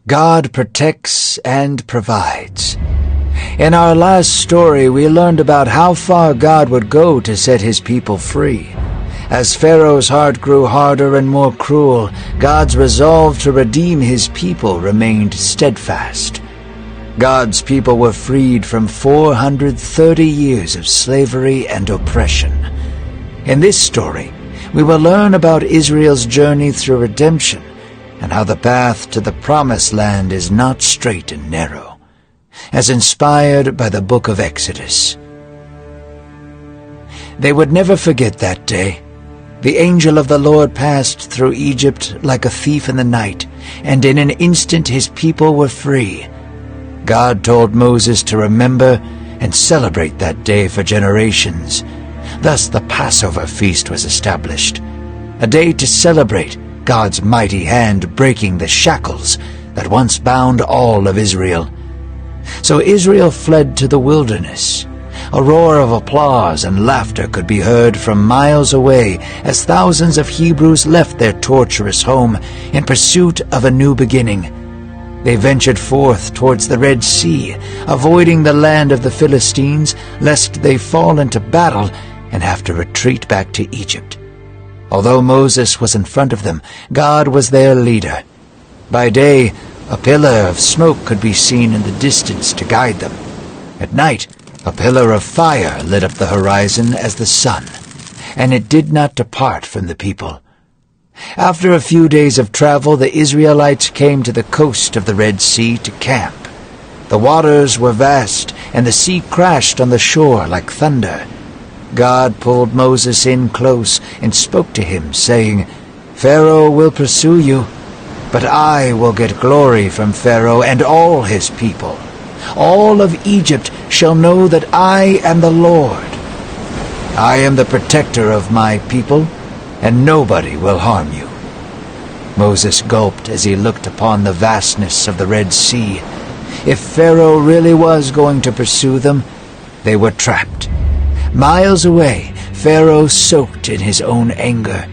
God protects and provides. In our last story, we learned about how far God would go to set his people free. As Pharaoh's heart grew harder and more cruel, God's resolve to redeem his people remained steadfast. God's people were freed from 430 years of slavery and oppression. In this story, we will learn about Israel's journey through redemption and how the path to the Promised Land is not straight and narrow, as inspired by the book of Exodus. They would never forget that day. The angel of the Lord passed through Egypt like a thief in the night, and in an instant his people were free. God told Moses to remember and celebrate that day for generations. Thus the Passover feast was established, a day to celebrate God's mighty hand breaking the shackles that once bound all of Israel. So Israel fled to the wilderness. A roar of applause and laughter could be heard from miles away as thousands of Hebrews left their torturous home in pursuit of a new beginning. They ventured forth towards the Red Sea, avoiding the land of the Philistines, lest they fall into battle and have to retreat back to Egypt. Although Moses was in front of them, God was their leader. By day, a pillar of smoke could be seen in the distance to guide them. At night, a pillar of fire lit up the horizon as the sun, and it did not depart from the people. After a few days of travel, the Israelites came to the coast of the Red Sea to camp. The waters were vast, and the sea crashed on the shore like thunder. God pulled Moses in close and spoke to him, saying, "Pharaoh will pursue you, but I will get glory from Pharaoh and all his people. All of Egypt shall know that I am the Lord. I am the protector of my people, and nobody will harm you." Moses gulped as he looked upon the vastness of the Red Sea. If Pharaoh really was going to pursue them, they were trapped. Miles away, Pharaoh soaked in his own anger.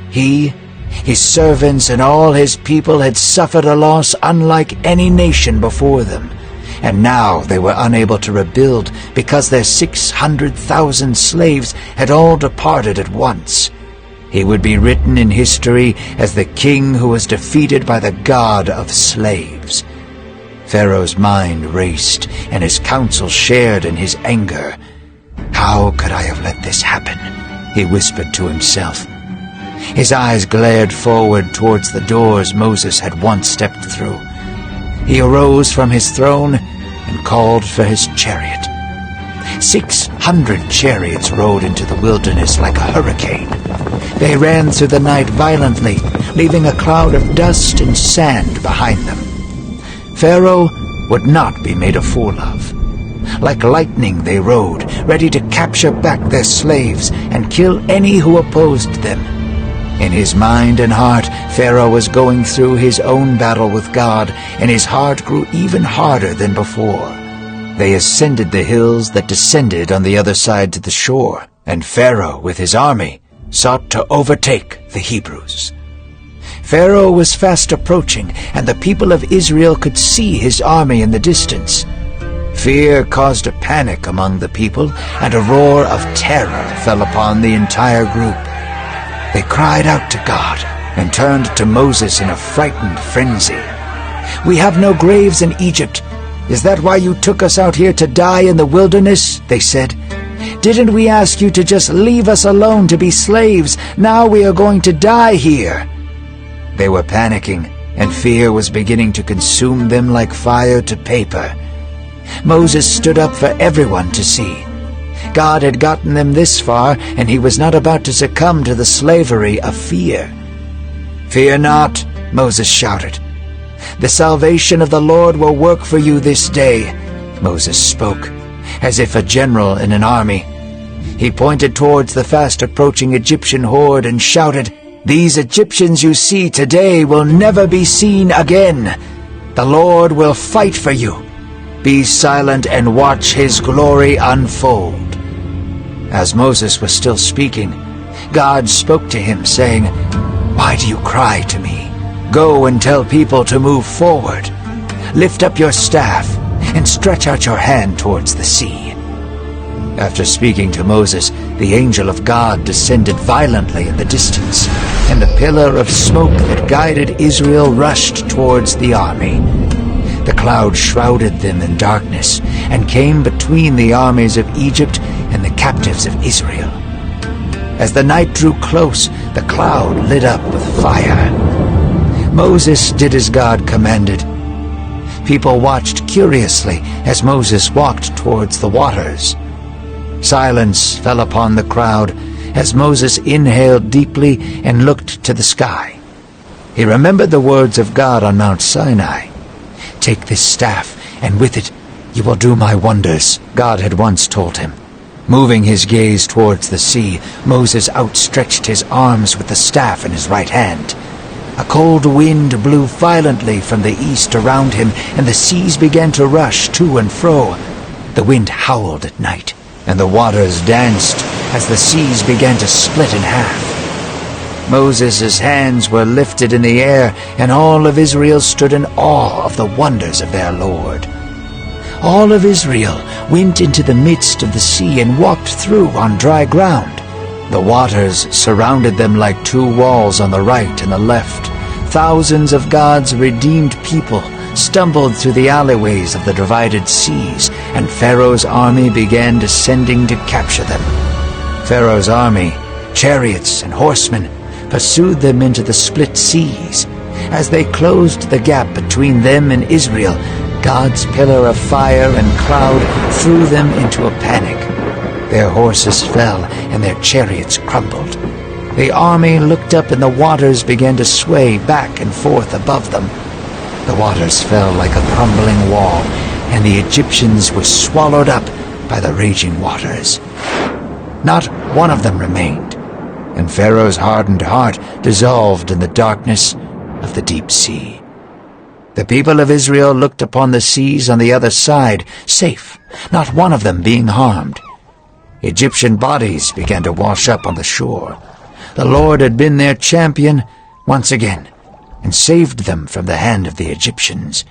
He, his servants, and all his people had suffered a loss unlike any nation before them, and now they were unable to rebuild because their 600,000 slaves had all departed at once. He would be written in history as the king who was defeated by the god of slaves. Pharaoh's mind raced, and his council shared in his anger. "How could I have let this happen?" he whispered to himself. His eyes glared forward towards the doors Moses had once stepped through. He arose from his throne and called for his chariot. 600 chariots rode into the wilderness like a hurricane. They ran through the night violently, leaving a cloud of dust and sand behind them. Pharaoh would not be made a fool of. Like lightning they rode, ready to capture back their slaves and kill any who opposed them. In his mind and heart, Pharaoh was going through his own battle with God, and his heart grew even harder than before. They ascended the hills that descended on the other side to the shore, and Pharaoh, with his army, sought to overtake the Hebrews. Pharaoh was fast approaching, and the people of Israel could see his army in the distance. Fear caused a panic among the people, and a roar of terror fell upon the entire group. They cried out to God and turned to Moses in a frightened frenzy. "We have no graves in Egypt. Is that why you took us out here to die in the wilderness?" they said. "Didn't we ask you to just leave us alone to be slaves? Now we are going to die here." They were panicking, and fear was beginning to consume them like fire to paper. Moses stood up for everyone to see. God had gotten them this far, and he was not about to succumb to the slavery of fear. "Fear not," Moses shouted. "The salvation of the Lord will work for you this day." Moses spoke, as if a general in an army. He pointed towards the fast-approaching Egyptian horde and shouted, "These Egyptians you see today will never be seen again. The Lord will fight for you. Be silent and watch his glory unfold." As Moses was still speaking, God spoke to him, saying, "Why do you cry to me? Go and tell people to move forward." lift up your staff and stretch out your hand towards the sea." After speaking to Moses, the angel of God descended violently in the distance, and the pillar of smoke that guided Israel rushed towards the army. The cloud shrouded them in darkness and came between the armies of Egypt and the captives of Israel. As the night drew close, the cloud lit up with fire. Moses did as God commanded. People watched curiously as Moses walked towards the waters. Silence fell upon the crowd as Moses inhaled deeply and looked to the sky. He remembered the words of God on Mount Sinai. "Take this staff, and with it you will do my wonders," God had once told him. Moving his gaze towards the sea, Moses outstretched his arms with the staff in his right hand. A cold wind blew violently from the east around him, and the seas began to rush to and fro. The wind howled at night, and the waters danced as the seas began to split in half. Moses' hands were lifted in the air, and all of Israel stood in awe of the wonders of their Lord. All of Israel went into the midst of the sea and walked through on dry ground. The waters surrounded them like two walls on the right and the left. Thousands of God's redeemed people stumbled through the alleyways of the divided seas, and Pharaoh's army began descending to capture them. Pharaoh's army, chariots and horsemen, pursued them into the split seas. As they closed the gap between them and Israel, God's pillar of fire and cloud threw them into a panic. Their horses fell and their chariots crumbled. The army looked up and the waters began to sway back and forth above them. The waters fell like a crumbling wall, and the Egyptians were swallowed up by the raging waters. Not one of them remained, and Pharaoh's hardened heart dissolved in the darkness of the deep sea. The people of Israel looked upon the seas on the other side, safe, not one of them being harmed. Egyptian bodies began to wash up on the shore. The Lord had been their champion once again, and saved them from the hand of the Egyptians.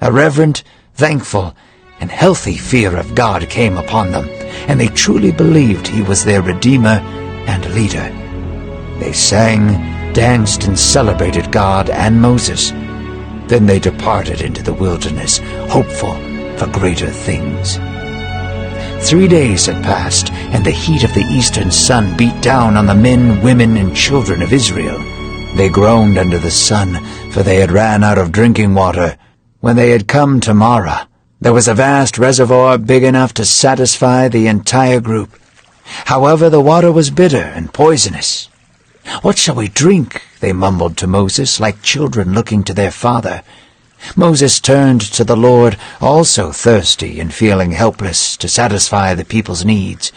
A reverent, thankful, and healthy fear of God came upon them, and they truly believed he was their Redeemer and leader. They sang, danced, and celebrated God and Moses. Then they departed into the wilderness, hopeful for greater things. 3 days had passed, and the heat of the eastern sun beat down on the men, women, and children of Israel. They groaned under the sun, for they had ran out of drinking water. When they had come to Marah, there was a vast reservoir big enough to satisfy the entire group. However, the water was bitter and poisonous. "What shall we drink?" they mumbled to Moses, like children looking to their father. Moses turned to the Lord, also thirsty and feeling helpless to satisfy the people's needs.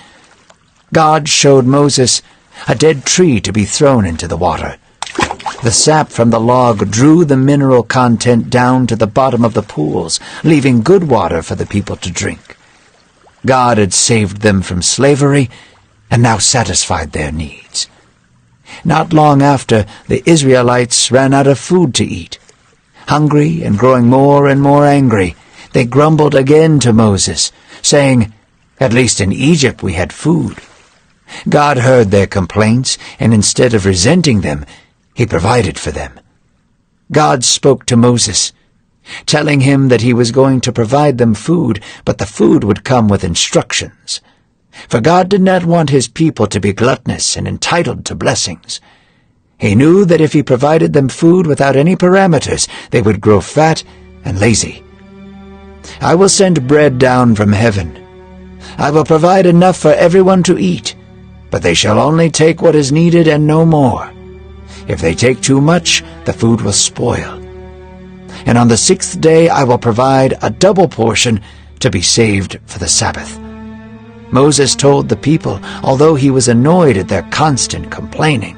God showed Moses a dead tree to be thrown into the water. The sap from the log drew the mineral content down to the bottom of the pools, leaving good water for the people to drink. God had saved them from slavery and now satisfied their needs. Not long after, the Israelites ran out of food to eat. Hungry and growing more and more angry, they grumbled again to Moses, saying, "At least in Egypt we had food." God heard their complaints, and instead of resenting them, he provided for them. God spoke to Moses, telling him that he was going to provide them food, but the food would come with instructions. For God did not want his people to be gluttonous and entitled to blessings. He knew that if he provided them food without any parameters, they would grow fat and lazy. "I will send bread down from heaven. I will provide enough for everyone to eat, but they shall only take what is needed and no more. If they take too much, the food will spoil. And on the 6th day I will provide a double portion to be saved for the Sabbath." Moses told the people, although he was annoyed at their constant complaining.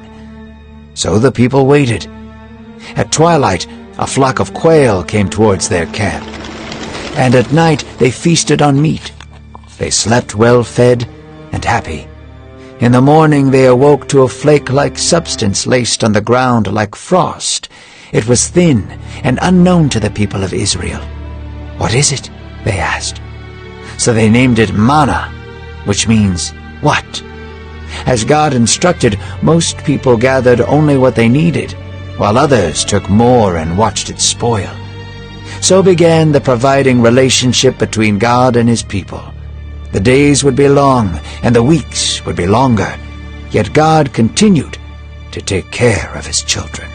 So the people waited. At twilight, a flock of quail came towards their camp, and at night they feasted on meat. They slept well-fed and happy. In the morning they awoke to a flake-like substance laced on the ground like frost. It was thin and unknown to the people of Israel. "What is it?" they asked. So they named it manna, which means what? As God instructed, most people gathered only what they needed, while others took more and watched it spoil. So began the providing relationship between God and his people. The days would be long, and the weeks would be longer, yet God continued to take care of his children.